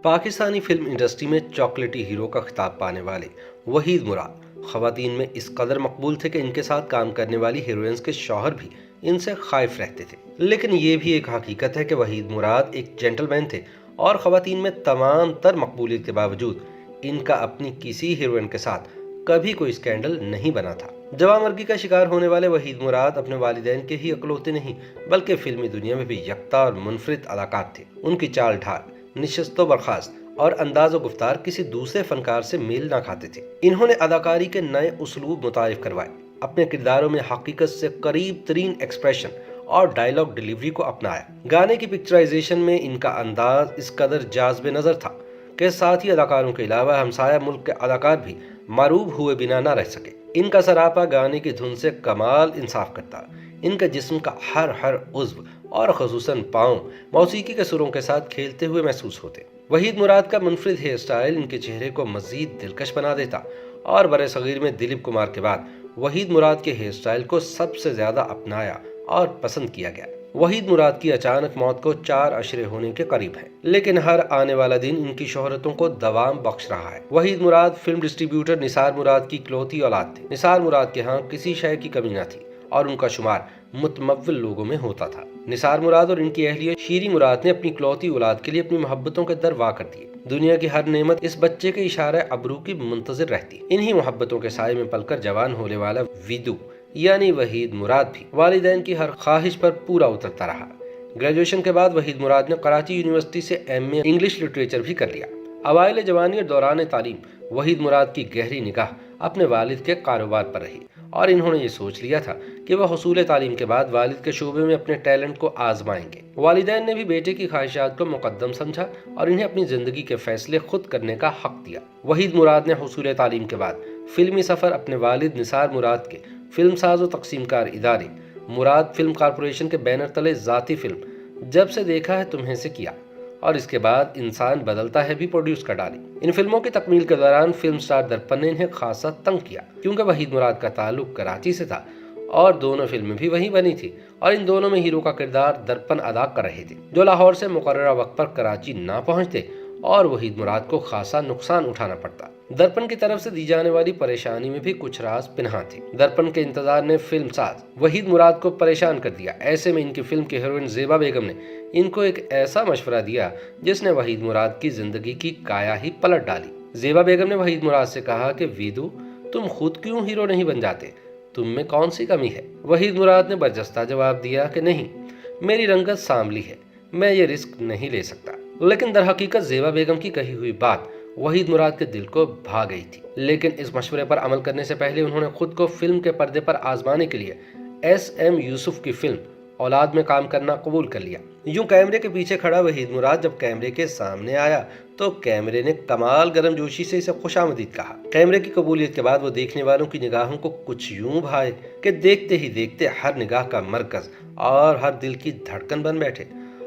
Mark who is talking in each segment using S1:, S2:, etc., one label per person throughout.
S1: Pakistani film industry میں chocolatey hero کا خطاب پانے والے وحید مراد خواتین میں اس قدر مقبول تھے کہ ان کے ساتھ کام کرنے والی ہیروئنز کے شوہر بھی ان سے خائف رہتے تھے۔ لیکن یہ بھی ایک حقیقت ہے کہ وحید مراد ایک جینٹل مین تھے اور خواتین میں تمام تر مقبولیت کے باوجود ان کا اپنی کسی ہیروئن کے ساتھ کبھی کوئی اسکینڈل نہیں بنا تھا۔ جواں مرگی کا شکار ہونے والے وحید مراد اپنے والدین کے ہی اکلوتے نہیں بلکہ فلمی دنیا میں بھی یکتا اور منفرد اداکار تھے۔ ان کی چال ڈھال، نشست و برخاست اور انداز و گفتار کسی دوسرے فنکار سے میل نہ کھاتے تھے۔ انہوں نے اداکاری کے نئے اسلوب متعارف کروائے، اپنے کرداروں میں حقیقت سے قریب ترین ایکسپریشن اور ڈائیلاگ ڈیلیوری کو اپنایا۔ گانے کی پکچرائزیشن میں ان کا انداز اس قدر جاذب نظر تھا کہ ساتھی اداکاروں کے علاوہ ہمسایہ ملک کے اداکار بھی معروب ہوئے بنا نہ رہ سکے۔ ان کا سراپا گانے کی دھن سے کمال انصاف کرتا، ان کے جسم کا ہر عضو اور خصوصاً پاؤں موسیقی کے سروں کے ساتھ کھیلتے ہوئے محسوس ہوتے۔ وحید مراد کا منفرد ہیئر سٹائل ان کے چہرے کو مزید دلکش بنا دیتا اور برِ صغیر میں دلیپ کمار کے بعد وحید مراد کے ہیئر سٹائل کو سب سے زیادہ اپنایا اور پسند کیا گیا۔ وحید مراد کی اچانک موت کو 4 اشرے ہونے کے قریب ہے، لیکن ہر آنے والا دن ان کی شہرتوں کو دوام بخش رہا ہے۔ وحید مراد فلم ڈسٹریبیوٹر نثار مراد کی اکلوتی اولاد تھے۔ نثار مراد کے ہاں کسی شے کی کمی نہ تھی اور ان کا شمار متمول لوگوں میں ہوتا تھا۔ نثار مراد اور ان کی اہلیہ شیریں مراد نے اپنی اکلوتی اولاد کے لیے اپنی محبتوں کے در وا کر دیے۔ دنیا کی ہر نعمت اس بچے کے اشارہ ابرو کی منتظر رہتی۔ انہی محبتوں کے سائے میں پل کر جوان ہونے والا ویدو یعنی وحید مراد بھی والدین کی ہر خواہش پر پورا اترتا رہا۔ گریجویشن کے بعد وحید مراد نے کراچی یونیورسٹی سے ایم اے انگلش لٹریچر بھی کر لیا۔ اوائل جوانی اور دوران تعلیم وحید مراد کی گہری نگاہ اپنے والد کے کاروبار پر رہی اور انہوں نے یہ سوچ لیا تھا کہ وہ حصول تعلیم کے بعد والد کے شعبے میں اپنے ٹیلنٹ کو آزمائیں گے۔ والدین نے بھی بیٹے کی خواہشات کو مقدم سمجھا اور انہیں اپنی زندگی کے فیصلے خود کرنے کا حق دیا۔ وحید مراد نے حصول تعلیم کے بعد فلمی سفر اپنے والد نثار مراد کے فلم ساز و تقسیم کار ادارے مراد فلم کارپوریشن کے بینر تلے ذاتی فلم جب سے دیکھا ہے تمہیں سے کیا اور اس کے بعد انسان بدلتا ہے بھی پروڈیوس کر ڈالی۔ ان فلموں کی تکمیل کے دوران فلم سٹار درپن نے انہیں خاصا تنگ کیا کیونکہ وحید مراد کا تعلق کراچی سے تھا اور دونوں فلمیں بھی وہیں بنی تھی اور ان دونوں میں ہیرو کا کردار درپن ادا کر رہے تھے جو لاہور سے مقررہ وقت پر کراچی نہ پہنچتے اور وحید مراد کو خاصا نقصان اٹھانا پڑتا۔ درپن کی طرف سے دی جانے والی پریشانی میں بھی کچھ راز پنہاں تھے۔ درپن کے انتظار نے فلم ساز وحید مراد کو پریشان کر دیا۔ ایسے میں ان کی فلم کی ہیروئن زیبا بیگم نے ان کو ایک ایسا مشورہ دیا جس نے وحید مراد کی زندگی کی کایا ہی پلٹ ڈالی۔ زیبا بیگم نے وحید مراد سے کہا کہ ویدو تم خود کیوں ہیرو نہیں بن جاتے، تم میں کون سی کمی ہے؟ وحید مراد نے برجستہ جواب دیا کہ نہیں، میری رنگت سانولی ہے، میں یہ رسک نہیں لے سکتا۔ لیکن در حقیقت زیبا بیگم کی کہی ہوئی بات وحید مراد کے دل کو بھا گئی تھی، لیکن اس مشورے پر عمل کرنے سے پہلے انہوں نے خود کو فلم کے پردے پر آزمانے کے لیے ایس ایم یوسف کی فلم اولاد میں کام کرنا قبول کر لیا۔ یوں کیمرے کے پیچھے کھڑا وحید مراد جب کیمرے کے سامنے آیا تو کیمرے نے کمال گرم جوشی سے اسے خوش آمدید کہا۔ کیمرے کی قبولیت کے بعد وہ دیکھنے والوں کی نگاہوں کو کچھ یوں بھائے کہ دیکھتے ہی دیکھتے ہر نگاہ کا مرکز اور ہر دل کی دھڑکن بن بیٹھے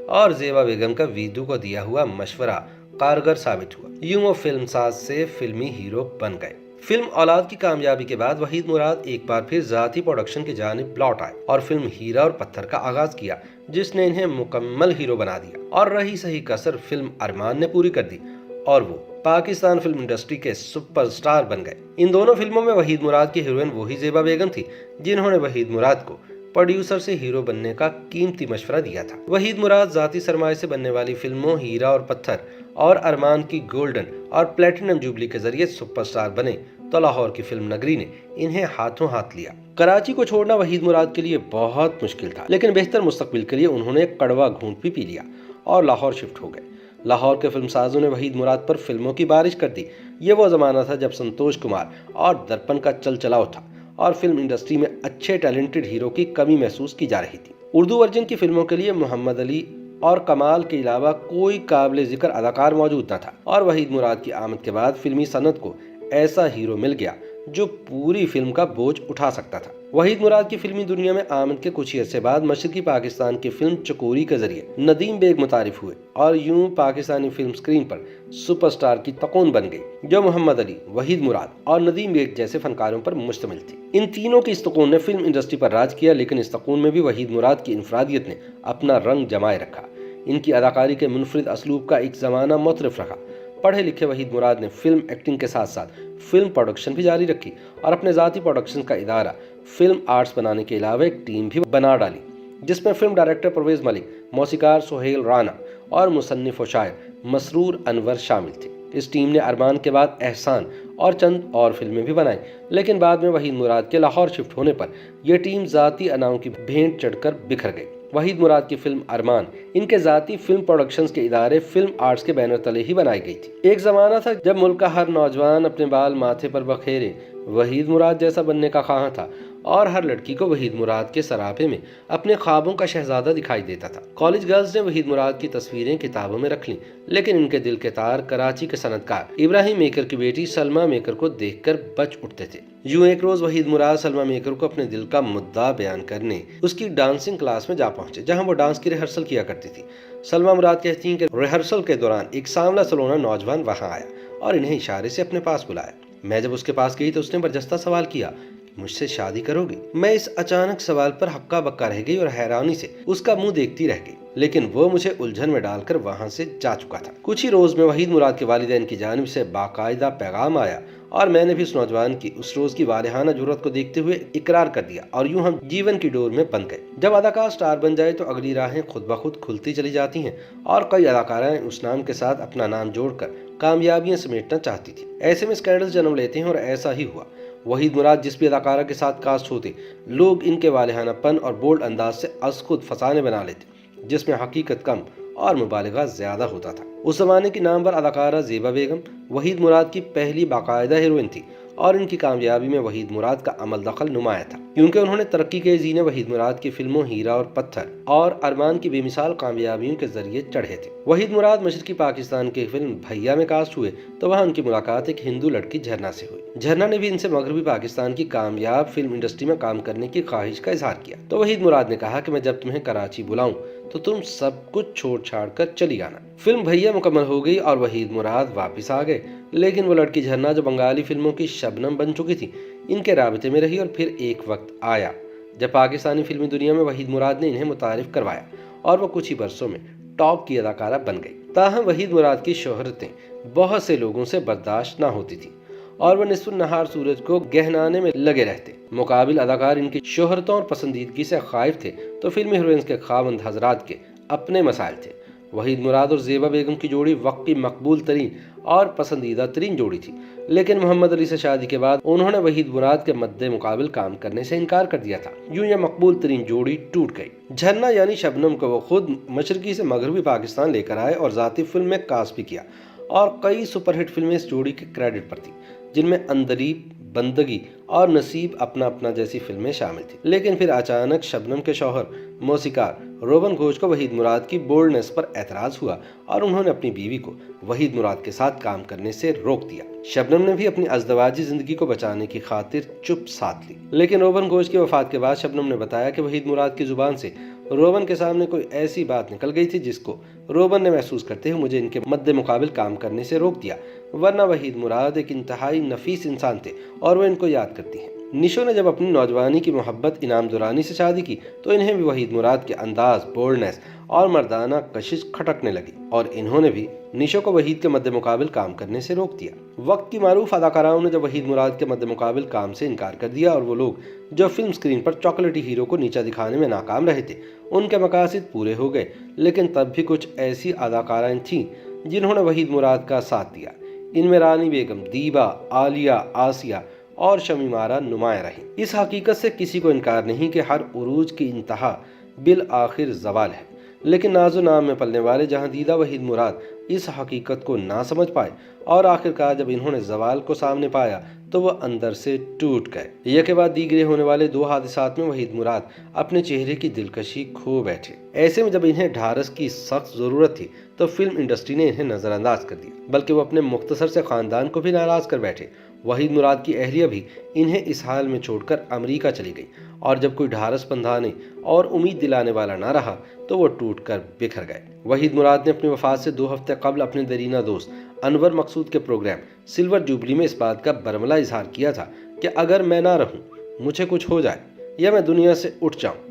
S1: اور زیبا بیگم کا ویدو کو دیا ہوا مشورہ کارگر ثابت ہوا۔ یوں وہ فلم ساز سے فلمی ہیرو بن گئے۔ فلم اولاد کی کامیابی کے بعد وحید مراد ایک بار پھر ذاتی پروڈکشن کی جانب لوٹ آئے اور فلم ہیرا اور پتھر کا آغاز کیا جس نے انہیں مکمل ہیرو بنا دیا اور رہی صحیح کسر فلم ارمان نے پوری کر دی اور وہ پاکستان فلم انڈسٹری کے سپر سٹار بن گئے۔ ان دونوں فلموں میں وحید مراد کی ہیروئن وہی زیبا بیگم تھی جنہوں نے وحید مراد کو پروڈیوسر سے ہیرو بننے کا قیمتی مشورہ دیا تھا۔ وحید مراد ذاتی سرمایہ سے بننے والی فلموں ہیرا اور پتھر اور ارمان کی گولڈن اور پلیٹینم جوبلی کے ذریعے سپر سٹار بنے تو لاہور کی فلم نگری نے انہیں ہاتھوں ہاتھ لیا۔ کراچی کو چھوڑنا وحید مراد کے لیے بہت مشکل تھا، لیکن بہتر مستقبل کے لیے انہوں نے ایک کڑوا گھونٹ بھی پی لیا اور لاہور شفٹ ہو گئے۔ لاہور کے فلم سازوں نے وحید مراد پر فلموں کی بارش کر دی۔ یہ وہ زمانہ تھا جب سنتوش کمار اور درپن کا چل چلاؤ تھا اور فلم انڈسٹری میں اچھے ٹیلنٹڈ ہیرو کی کمی محسوس کی جا رہی تھی۔ اردو ورژن کی فلموں کے لیے محمد علی اور کمال کے علاوہ کوئی قابل ذکر اداکار موجود نہ تھا اور وحید مراد کی آمد کے بعد فلمی صنعت کو ایسا ہیرو مل گیا جو پوری فلم کا بوجھ اٹھا سکتا تھا۔ وحید مراد کی فلمی دنیا میں آمد کے کچھ عرصے بعد مشرقی پاکستان کی فلم چکوری کے ذریعے ندیم بیگ متعارف ہوئے اور یوں پاکستانی فلم سکرین پر سپر سٹار کی تقون بن گئی جو محمد علی، وحید مراد اور ندیم بیگ جیسے فنکاروں پر مشتمل تھی۔ ان تینوں کی اس تقون نے فلم انڈسٹری پر راج کیا، لیکن اس تقون میں بھی وحید مراد کی انفرادیت نے اپنا رنگ جمائے رکھا۔ ان کی اداکاری کے منفرد اسلوب کا ایک زمانہ مترف رہا۔ پڑھے لکھے وحید مراد نے فلم ایکٹنگ کے ساتھ ساتھ فلم پروڈکشن بھی جاری رکھی اور اپنے ذاتی پروڈکشن کا ادارہ فلم آرٹس بنانے کے علاوہ ایک ٹیم بھی بنا ڈالی، جس میں فلم ڈائریکٹر پرویز ملک، موسیقار سہیل رانا اور مصنف و شاعر مسرور انور شامل تھے۔ اس ٹیم نے ارمان کے بعد احسان اور چند اور فلمیں بھی بنائیں، لیکن بعد میں وحید مراد کے لاہور شفٹ ہونے پر یہ ٹیم ذاتی اناؤں کی بھینٹ چڑھ کر بکھر گئی۔ وحید مراد کی فلم ارمان ان کے ذاتی فلم پروڈکشنز کے ادارے فلم آرٹس کے بینر تلے ہی بنائی گئی تھی۔ ایک زمانہ تھا جب ملک کا ہر نوجوان اپنے بال ماتھے پر بکھیرے وحید مراد جیسا بننے کا خواہاں تھا، اور ہر لڑکی کو وحید مراد کے سراپے میں اپنے خوابوں کا شہزادہ دکھائی دیتا تھا۔ کالج گرلز نے وحید مراد کی تصویریں کتابوں میں رکھ لیں، لیکن ان کے دل کے تار کراچی کے صنعتکار ابراہیم میکر کی بیٹی سلمیٰ میکر کو دیکھ کر بچ اٹھتے تھے۔ یوں ایک روز وحید مراد سلمیٰ میکر کو اپنے دل کا مدعا بیان کرنے اس کی ڈانسنگ کلاس میں جا پہنچے، جہاں وہ ڈانس کی ریہرسل کیا کرتی تھی۔ سلمیٰ مراد کہتی ہیں کہ ریہرسل کے دوران ایک سانولا سلونا نوجوان وہاں آیا اور انہیں اشارے سے اپنے پاس بلایا۔ میں جب اس کے پاس گئی تو اس نے برجستہ سوال کیا، مجھ سے شادی کرو گی؟ میں اس اچانک سوال پر ہکا بکا رہ گئی اور حیرانی سے اس کا منہ دیکھتی رہ گئی، لیکن وہ مجھے الجھن میں ڈال کر وہاں سے جا چکا تھا۔ کچھ ہی روز میں وحید مراد کے والدین کی جانب سے باقاعدہ پیغام آیا اور میں نے بھی اس نوجوان کی اس روز کی والہانہ جرأت کو دیکھتے ہوئے اقرار کر دیا، اور یوں ہم جیون کی ڈور میں بندھ گئے۔ جب اداکار سٹار بن جائے تو اگلی راہیں خود بخود کھلتی چلی جاتی ہیں، اور کئی اداکارائیں اس نام کے ساتھ اپنا نام جوڑ کر کامیابیاں سمیٹنا چاہتی تھی۔ ایسے میں اسکینڈلز جنم لیتے ہیں، اور ایسا ہی ہوا۔ وحید مراد جس بھی اداکارہ کے ساتھ کاسٹ ہوتے، لوگ ان کے والہانہ پن اور بولڈ انداز سے از خود فسانے بنا لیتے، جس میں حقیقت کم اور مبالغہ زیادہ ہوتا تھا۔ اس زمانے کی نامور اداکارہ زیبا بیگم وحید مراد کی پہلی باقاعدہ ہیروئن تھی، اور ان کی کامیابی میں وحید مراد کا عمل دخل نمایاں تھا، کیونکہ انہوں نے ترقی کے زینے وحید مراد کی فلموں ہیرا اور پتھر اور ارمان کی بے مثال کامیابیوں کے ذریعے چڑھے تھے۔ وحید مراد مشرقی پاکستان کی فلم بھیا میں کاسٹ ہوئے تو وہاں ان کی ملاقات ایک ہندو لڑکی جھرنا سے ہوئی۔ جھرنا نے بھی ان سے مغربی پاکستان کی کامیاب فلم انڈسٹری میں کام کرنے کی خواہش کا اظہار کیا، تو وحید مراد نے کہا کہ میں جب تمہیں کراچی بلاؤں تو تم سب کچھ چھوڑ چھاڑ کر چلی آنا۔ فلم بھیا مکمل ہو گئی اور وحید مراد واپس آ گئے، لیکن وہ لڑکی جھرنا جو بنگالی فلموں کی شبنم بن چکی تھی، ان کے رابطے میں رہی، اور پھر ایک وقت آیا جب پاکستانی فلمی دنیا میں وحید مراد نے انہیں متعارف کروایا اور وہ کچھ ہی برسوں میں ٹاپ کی اداکارہ بن گئی۔ تاہم وحید مراد کی شہرتیں بہت سے لوگوں سے برداشت نہ ہوتی تھی، اور وہ نصف النہار سورج کو گہنانے میں لگے رہتے۔ مقابل اداکار ان کی شہرتوں اور پسندیدگی سے خائف تھے، تو فلمی ہیروئنز کے خاوند حضرات کے اپنے مسائل تھے۔ وحید مراد اور زیبا بیگم کی جوڑی وقت کی مقبول ترین اور پسندیدہ ترین جوڑی تھی، لیکن محمد علی سے شادی کے بعد انہوں نے وحید مراد کے مد مقابل کام کرنے سے انکار کر دیا تھا۔ یوں یہ مقبول ترین جوڑی ٹوٹ گئی۔ جھرنا یعنی شبنم کو وہ خود مشرقی سے مغربی پاکستان لے کر آئے اور ذاتی فلم میں کاسٹ بھی کیا، اور کئی سپر ہٹ فلمیں اس جوڑی کے کریڈٹ پر تھیں، جن میں اندلیب، بندگی اور نصیب اپنا اپنا جیسی فلمیں شامل تھیں۔ لیکن پھر اچانک شبنم کے شوہر موسیقار روبن گھوش کو وحید مراد کی بولڈنس پر اعتراض ہوا، اور انہوں نے اپنی بیوی کو وحید مراد کے ساتھ کام کرنے سے روک دیا۔ شبنم نے بھی اپنی ازدواجی زندگی کو بچانے کی خاطر چپ ساتھ لی، لیکن روبن گھوش کی وفات کے بعد شبنم نے بتایا کہ وحید مراد کی زبان سے روبن کے سامنے کوئی ایسی بات نکل گئی تھی جس کو روبن نے محسوس کرتے ہوئے مجھے ان کے مد مقابل کام کرنے سے روک دیا، ورنہ وحید مراد ایک انتہائی نفیس انسان تھے اور وہ ان کو یاد کرتی ہیں۔ نشو نے جب اپنی نوجوانی کی محبت انعام دورانی سے شادی کی تو انہیں بھی وحید مراد کے انداز، بولڈنس اور مردانہ کشش کھٹکنے لگی، اور انہوں نے بھی نشو کو وحید کے مد مقابل کام کرنے سے روک دیا۔ وقت کی معروف اداکاراؤں نے جب وحید مراد کے مد مقابل کام سے انکار کر دیا، اور وہ لوگ جو فلم سکرین پر چاکلیٹی ہیرو کو نیچا دکھانے میں ناکام رہے تھے ان کے مقاصد پورے ہو گئے، لیکن تب بھی کچھ ایسی اداکارائیں تھیں جنہوں نے وحید مراد کا ساتھ دیا۔ ان میں رانی بیگم، دیبا، عالیہ، آسیہ اور شمیم آرا نمایاں رہیں۔ اس حقیقت سے کسی کو انکار نہیں کہ ہر عروج کی انتہا بالآخر زوال ہے، لیکن ناز و نام میں پلنے والے جہاں دیدہ وحید مراد اس حقیقت کو نہ سمجھ پائے، اور آخرکار جب انہوں نے زوال کو سامنے پایا تو وہ اندر سے ٹوٹ گئے۔ یک کے بعد دیگرے ہونے والے دو حادثات میں وحید مراد اپنے چہرے کی دلکشی کھو بیٹھے۔ ایسے میں جب انہیں ڈھارس کی سخت ضرورت تھی تو فلم انڈسٹری نے انہیں نظر انداز کر دیا، بلکہ وہ اپنے مختصر سے خاندان کو بھی ناراض کر بیٹھے۔ وحید مراد کی اہلیہ بھی انہیں اس حال میں چھوڑ کر امریکہ چلی گئی، اور جب کوئی ڈھارس بندھانے اور امید دلانے والا نہ رہا تو وہ ٹوٹ کر بکھر گئے۔ وحید مراد نے اپنی وفات سے 2 ہفتے قبل اپنے درینہ دوست انور مقصود کے پروگرام سلور جوبلی میں اس بات کا برملا اظہار کیا تھا کہ اگر میں نہ رہوں، مجھے کچھ ہو جائے یا میں دنیا سے اٹھ جاؤں